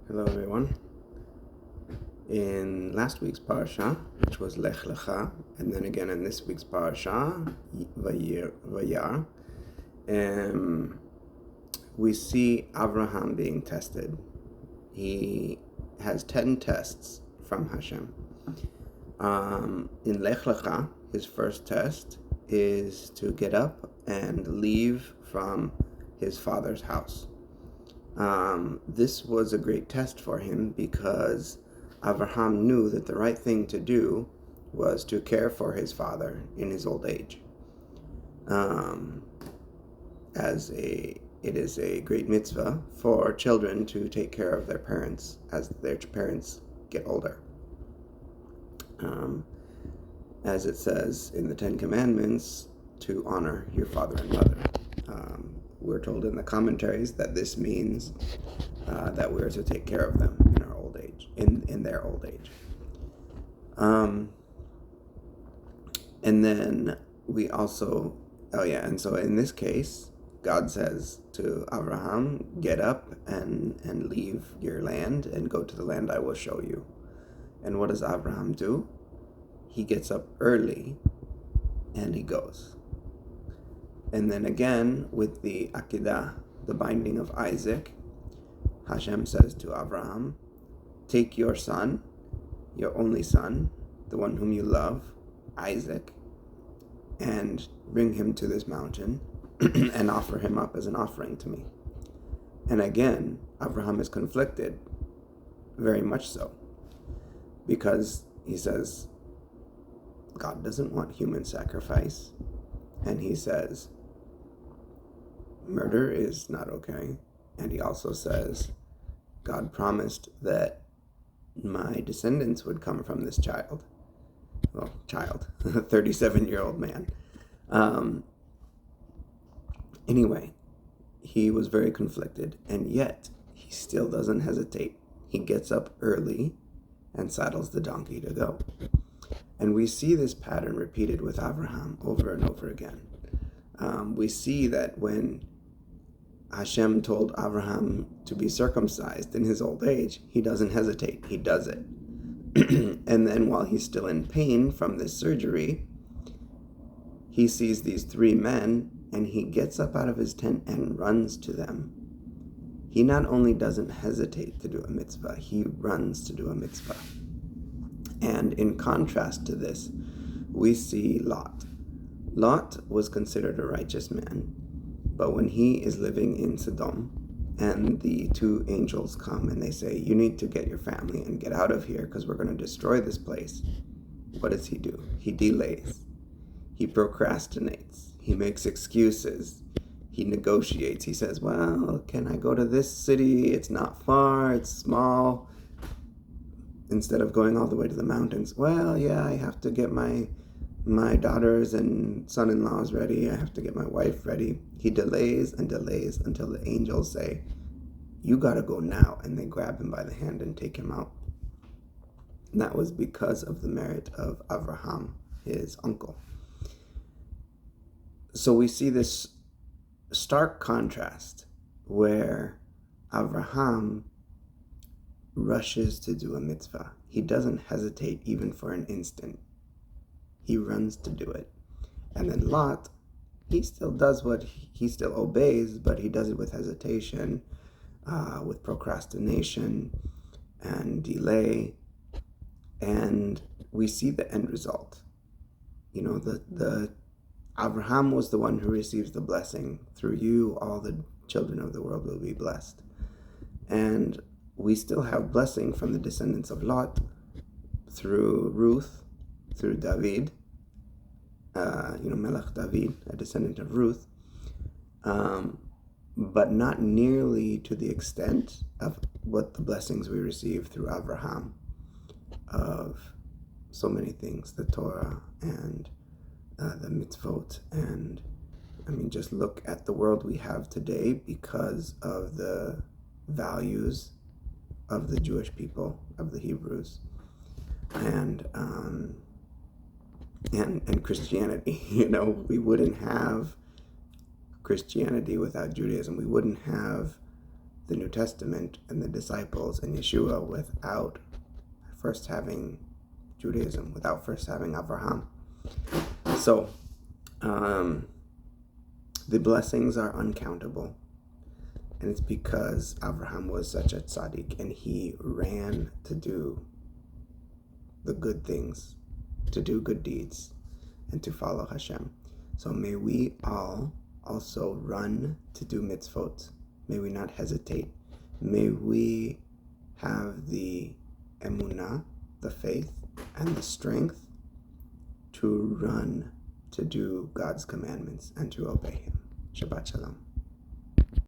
Hello everyone. In last week's parasha, which was Lech Lecha, and then again in this week's parasha, Vayar, we see Avraham being tested. He has 10 tests from Hashem. In Lech Lecha, his first test is to get up and leave from his father's house. This was a great test for him because Avraham knew that the right thing to do was to care for his father in his old age. It is a great mitzvah for children to take care of their parents as their parents get older. As it says in the Ten Commandments, to honor your father and mother. We're told in the commentaries that this means that we're to take care of them in our old age, in their old age. And then we also, and so in this case, God says to Avraham, get up and leave your land and go to the land I will show you. And what does Avraham do? He gets up early and he goes. And then again, with the Akedah, the binding of Isaac, Hashem says to Avraham, take your son, your only son, the one whom you love, Isaac, and bring him to this mountain and offer him up as an offering to me. And again, Avraham is conflicted, very much so, because he says, God doesn't want human sacrifice, and he says, murder is not okay. And he also says, God promised that my descendants would come from this child. Well, 37-year-old man. Anyway, he was very conflicted, and yet he still doesn't hesitate. He gets up early and saddles the donkey to go. And we see this pattern repeated with Avraham over and over again. We see that when Hashem told Avraham to be circumcised in his old age, he doesn't hesitate, he does it. And then while he's still in pain from this surgery, he sees these three men and he gets up out of his tent and runs to them. He not only doesn't hesitate to do a mitzvah, he runs to do a mitzvah. And in contrast to this, we see Lot. Lot was considered a righteous man, but when he is living in Sodom, and the two angels come and they say, you need to get your family and get out of here because we're going to destroy this place, what does he do? He delays. He procrastinates. He makes excuses. He negotiates. He says, well, can I go to this city? It's not far. It's small. Instead of going all the way to the mountains, well, yeah, I have to get my daughters and son-in-laws ready. I have to get my wife ready. He delays and delays until the angels say, you got to go now. And they grab him by the hand and take him out. And that was because of the merit of Avraham, his uncle. So we see this stark contrast where Avraham rushes to do a mitzvah. He doesn't hesitate even for an instant. He runs to do it. And then Lot, he still does he still obeys, but he does it with hesitation, with procrastination and delay. And we see the end result. You know, the Avraham was the one who receives the blessing. Through you, all the children of the world will be blessed. And we still have blessing from the descendants of Lot through Ruth, through David, Melech David, a descendant of Ruth, but not nearly to the extent of what the blessings we receive through Avraham of so many things, the Torah and the mitzvot, and just look at the world we have today because of the values of the Jewish people, of the Hebrews, and Christianity. We wouldn't have Christianity without Judaism. We wouldn't have the New Testament and the disciples and Yeshua without first having Judaism, without first having Avraham. So, the blessings are uncountable. And it's because Avraham was such a tzaddik, and he ran to do the good things, to do good deeds, and to follow Hashem. So may we all also run to do mitzvot. May we not hesitate. May we have the emunah, the faith, and the strength to run to do God's commandments and to obey Him. Shabbat Shalom.